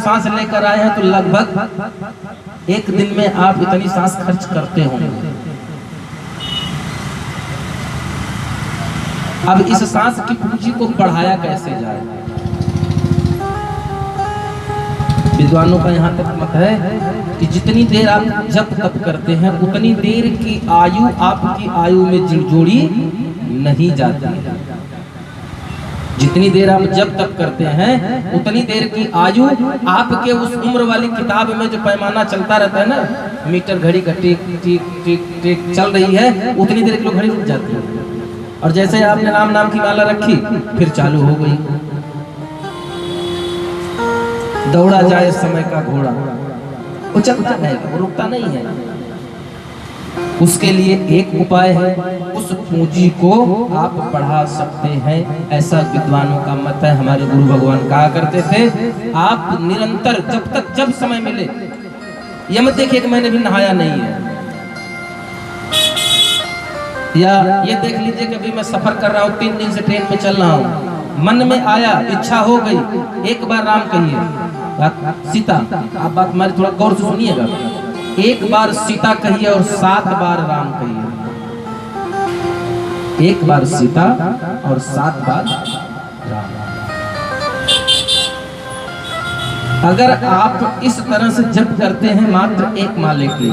सांस लेकर आए हैं तो लगभग एक दिन में आप इतनी सांस खर्च करते होंगे। अब इस सांस की पूंजी को बढ़ाया कैसे जाए? विद्वानों का यहाँ तक मत है कि जितनी देर आप जप तप करते हैं उतनी देर की आयु आपकी आयु में जोड़ी नहीं जाती। जितनी देर आप जप तप करते हैं उतनी देर की आयु आपके उस उम्र वाली किताब में जो पैमाना चलता रहता है ना, मीटर घड़ी का टिक टिक टिक टिक चल रही है, उतनी देर की घड़ी रुक जाती है। और जैसे आपने राम नाम की माला रखी फिर चालू हो गई। दौड़ा जाए समय का घोड़ा, वो चलता रहेगा, वो रुकता नहीं है। उसके लिए एक उपाय है, उस पूंजी को आप बढ़ा सकते हैं, ऐसा विद्वानों का मत है। हमारे गुरु भगवान कहा करते थे आप निरंतर जब समय मिले, ये मत देखिए कि मैंने भी नहाया नहीं है, या ये देख लीजिए कि अभी मैं सफर कर रहा हूँ, 3 दिन से ट्रेन में चल रहा हूँ, मन में आया, इच्छा हो गई, एक बार राम कहिए। सीता, आप बात हमारी थोड़ा गौर से सुनिएगा, एक बार सीता कहिए और 7 बार राम कहिए। एक बार सीता और 7 बार राम। अगर आप इस तरह से जप करते हैं मात्र एक माले की,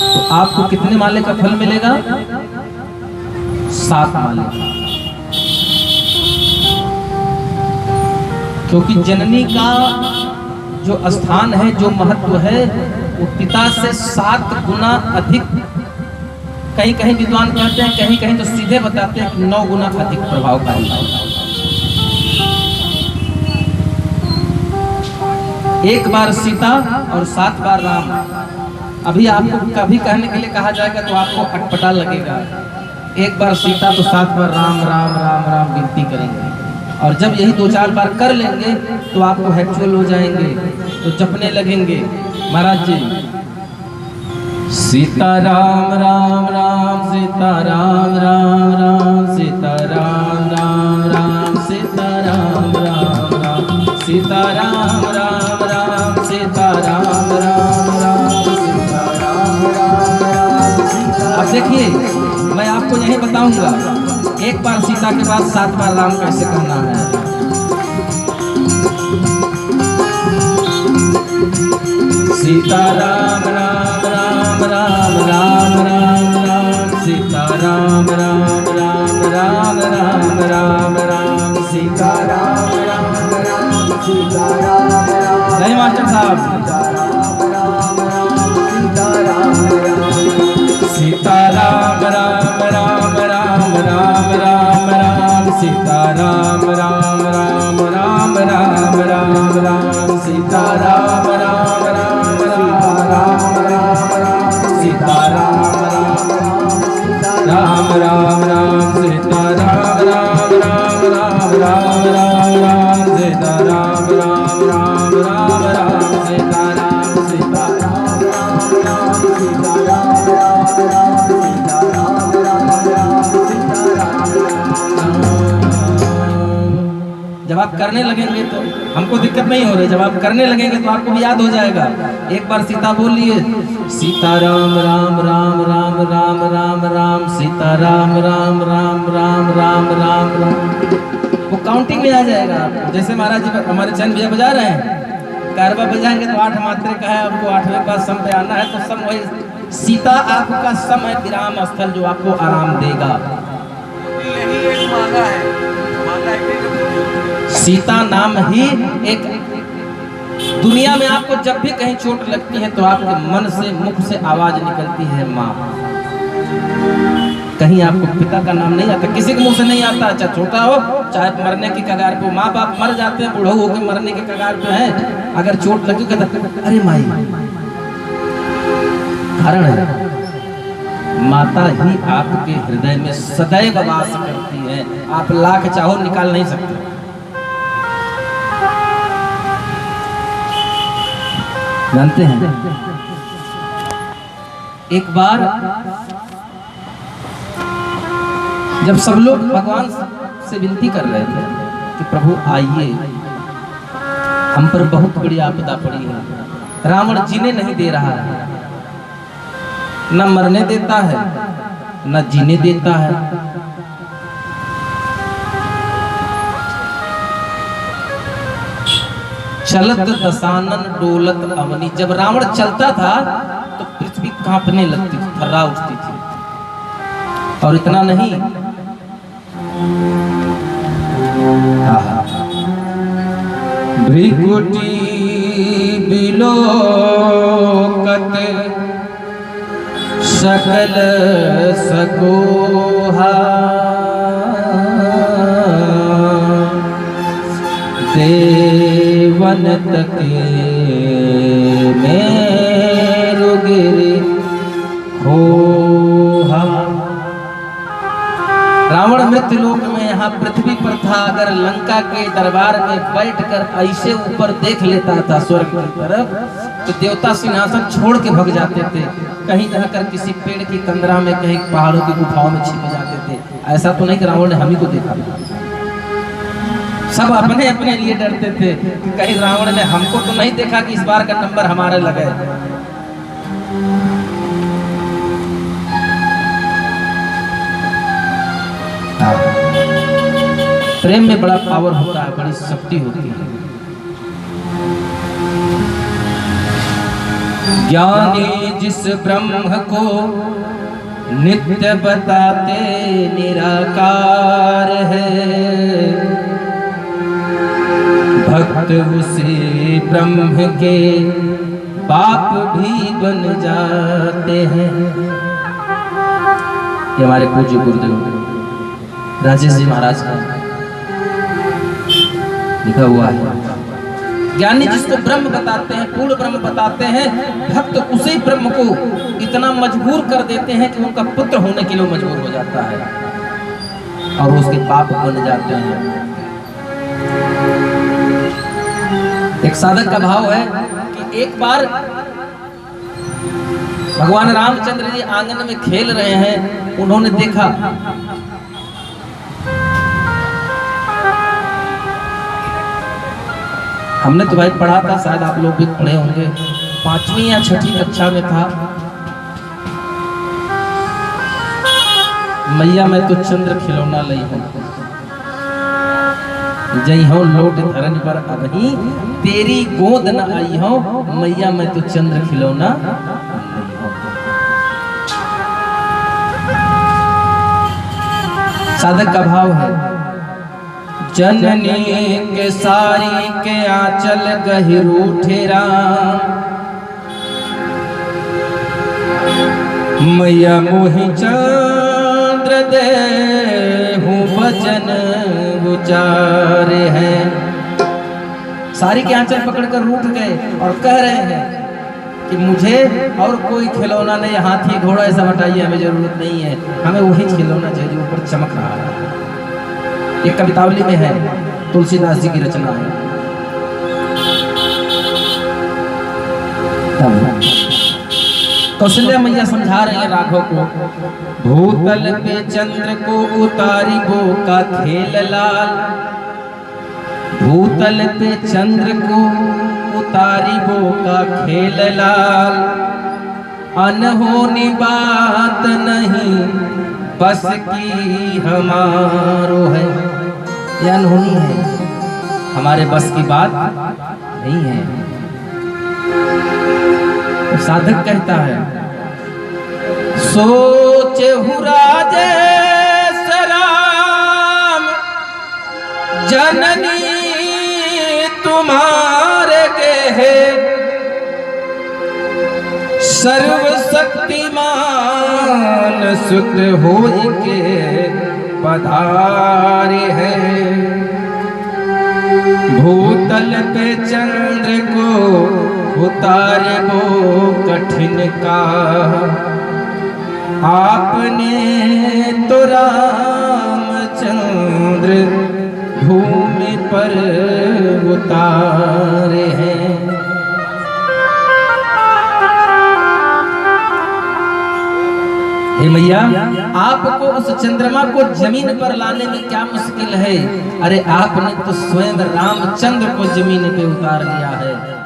तो आपको कितने माले का फल मिलेगा? 7 माले का। क्योंकि जननी का जो स्थान है, जो महत्व है, वो पिता से 7 गुना अधिक, कहीं कहीं विद्वान कहते हैं, कहीं कहीं तो सीधे बताते हैं कि 9 गुना अधिक प्रभावकारी है। एक बार सीता और 7 बार राम। अभी आपको कभी कहने के लिए कहा जाएगा तो आपको अटपटा लगेगा। एक बार सीता तो 7 बार राम राम राम राम गिनती करेंगे, और जब यही 2-4 बार कर लेंगे तो आपको हैप्चुअल हो जाएंगे, तो जपने लगेंगे। महाराज जी, सीता राम राम राम, सीता राम राम राम, सीता राम राम राम, सीता राम राम राम, सीता राम राम राम, सीता राम राम राम, सीता राम राम राम। अब देखिए, मैं आपको यही बताऊंगा, एक बार सीता के बाद 7 बार राम कैसे कहना है। सीता राम राम राम राम राम राम राम, सीता राम राम राम राम राम राम राम, सीता राम राम राम, सीता राम राम। नहीं मास्टर साहब, सीता राम राम राम राम राम राम राम, सीता राम राम राम राम राम राम राम, सीता राम राम राम राम राम राम, सीता राम राम राम राम, सीता राम राम राम राम राम राम राम, सीता राम राम राम राम राम, सीता राम, सीता राम राम राम, सीता राम राम राम, सीता राम राम राम, सीता राम राम। जब आप करने लगेंगे तो हमको दिक्कत नहीं हो रही, जब आप करने लगेंगे तो आपको भी याद हो जाएगा। एक बार सीता बोलिए, सीता राम राम राम राम राम राम राम, सीता राम राम राम राम राम राम राम। वो काउंटिंग में आ जाएगा। जैसे महाराज जी हमारे चैन भैया बजा रहे हैं, कारवा बजाएंगे तो 8 मात्रे का है, आपको 8वें पास सम पे आना है, तो सम वही सीता आपका सम है, विराम स्थल जो आपको आराम देगा। सीता नाम ही एक, दुनिया में आपको जब भी कहीं चोट लगती है तो आपके मन से, मुख से आवाज निकलती है माँ। कहीं आपको पिता का नाम नहीं आता, किसी के मुंह से नहीं आता, चाहे छोटा हो चाहे मरने की कगार पे। माँ बाप मर जाते हैं, बूढ़ा होकर मरने के कगार पे हैं, अगर चोट लगी कहता अरे माई। कारण है माता ही आपके हृदय में सदैव वास करती है, आप लाख चाहो निकाल नहीं सकते। जानते हैं एक बार जब सब लोग भगवान से विनती कर रहे थे कि प्रभु आइए, हम पर बहुत बड़ी आपदा पड़ी है। रावण जीने नहीं दे रहा है, न मरने देता है न जीने देता है। चलत दशानन डोलत अवनी, जब रावण चलता था तो पृथ्वी कांपने लगती थी, थर्रा उठती थी। और इतना नहीं, भृकुटी बिलोकत सकल सकोहा, देवन तके मेरु गिरि होहा। रावण मृत्युलोक में यहाँ पृथ्वी पर था, अगर लंका के दरबार में बैठकर ऐसे ऊपर देख लेता था स्वर्ग की तरफ, तो देवता सिंहासन छोड़ के भाग जाते थे, कहीं जाकर किसी पेड़ की कंदरा में, कहीं पहाड़ों की गुफाओं में छिप जाते थे। ऐसा तो नहीं कि रावण ने हम ही को देखा, सब अपने अपने लिए डरते थे कि कहीं रावण ने हमको तो नहीं देखा कि इस बार का नंबर हमारे लगे। प्रेम में बड़ा पावर होता है, बड़ी शक्ति होती है। ज्ञानी जिस ब्रह्म को नित्य बताते निराकार है, भक्त उसी ब्रह्म के बाप भी बन जाते हैं। ये हमारे पूज्य गुरुदेव राजेश जी महाराज का लिखा हुआ है। ज्ञानी जिसको ब्रह्म बताते हैं, पूर्ण ब्रह्म बताते हैं, भक्त उसी ब्रह्म को इतना मजबूर कर देते हैं कि उनका पुत्र होने के लिए मजबूर हो जाता है और उसके पाप बन जाते हैं। एक साधक का भाव है कि एक बार भगवान रामचंद्र जी आंगन में खेल रहे हैं, उन्होंने देखा हमने तो भाई पढ़ा था, शायद आप लोग भी पढ़े होंगे, 5वीं या 6ठी कक्षा में था। मैया मैं तो चंद्र खिलौना लई हूं, जई हो लोट धरन पर अबही, तेरी गोद न आई हो, मैया मैं तो चंद्र खिलौना लई हूं। साधक का भाव है, जननी के सारी के आंचल गहिरू ठेरा, मैया मोहि चंद्र दे हूँ वचन उचारे हैं। सारी के आंचल पकड़कर रूठ गए और कह रहे हैं कि मुझे और कोई खिलौना नहीं, हाथी घोड़ा ऐसा हटाइए, हमें जरूरत नहीं है, हमें वही खिलौना चाहिए जो ऊपर चमक रहा है। एक कवितावली में है, तुलसीदास जी की रचना है। कौशल्या मैया समझा रहे हैं राघव को, भूतल पे चंद्र को उतारी बो का खेल लाल, भूतल पे चंद्र को उतारी बो का खेल लाल, अनहोनी बात नहीं बस की हमारो है। यह अनहोनी है, हमारे बस की बात नहीं है। तो साधक कहता है, सोचे राजेश राम जननी तुम्हारे के है, सर्वशक्तिमान सुत हो के पधारे हैं। भूतल पे चंद्र को उतारे वो कठिन का, आपने तो रामचंद्र भूमि पर उतारे हैं। हे मैया, आपको उस चंद्रमा को जमीन पर लाने में क्या मुश्किल है? अरे आपने तो स्वयं रामचंद्र को जमीन पे उतार लिया है।